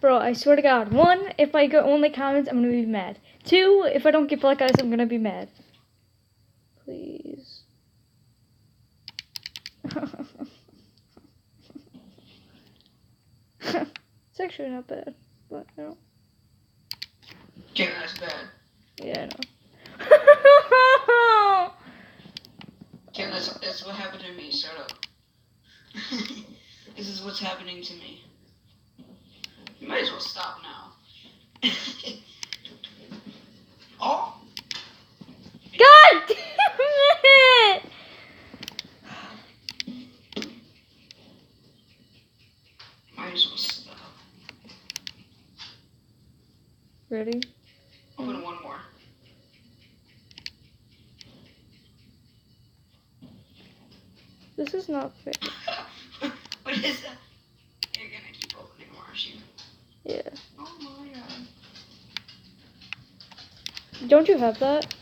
Bro, I swear to God. 1, if I get only comments, I'm gonna be mad. 2, if I don't get black eyes, I'm gonna be mad. Please. It's actually not bad, but you know. Yeah, that's bad. Yeah, I know. Kim, that's what happened to me. Shut up. This is what's happening to me. You might as well stop now. Oh! God damn it! Might as well stop. Ready? Open one more. This is not fair. What is that? You're gonna keep opening more, aren't you? Yeah. Oh my God. Don't you have that?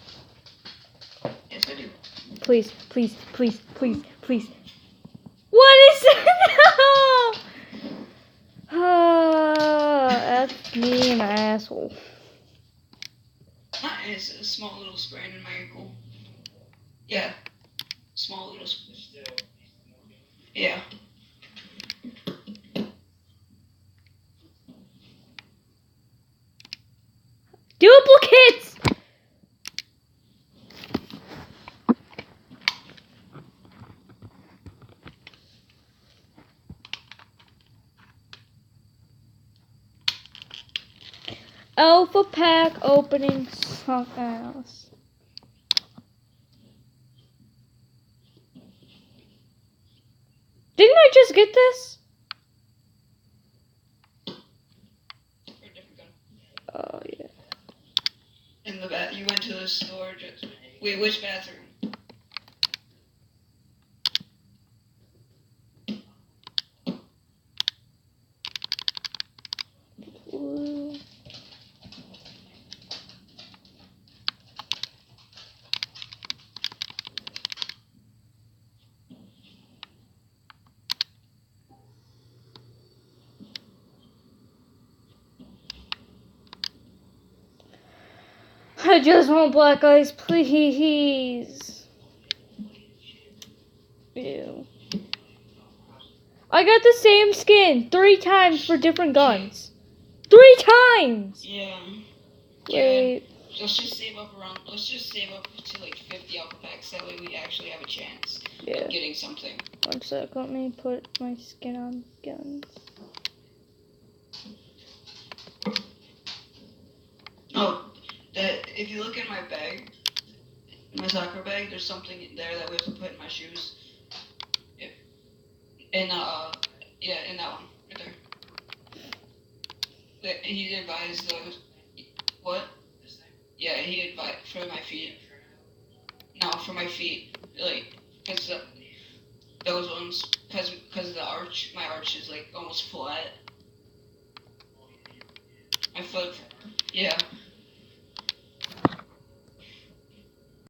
Yes, I do. Please, please, please, please, please. What is that? That's me, an asshole. It's a small little sprain in my ankle. Yeah. Small little sprain. Yeah. Duplicates! Alpha pack opening suck ass. Didn't I just get this? For a different gun. Oh, yeah. In the bath. You went to the store. Wait, which bathroom? Ooh. I just want black eyes, please. Ew. I got the same skin 3 times for different guns. 3 times! Yeah. Wait. Let's just save up to like 50 alpha packs. That way we actually have a chance of getting something. 1 sec, let me put my skin on guns. Oh, if you look in my bag, my soccer bag, there's something in there that we have to put in my shoes. In that one, right there. He advised those. What? Yeah, he advised for my feet. No, for my feet, like, cause those ones, cause the arch, my arch is like almost flat. My foot, yeah.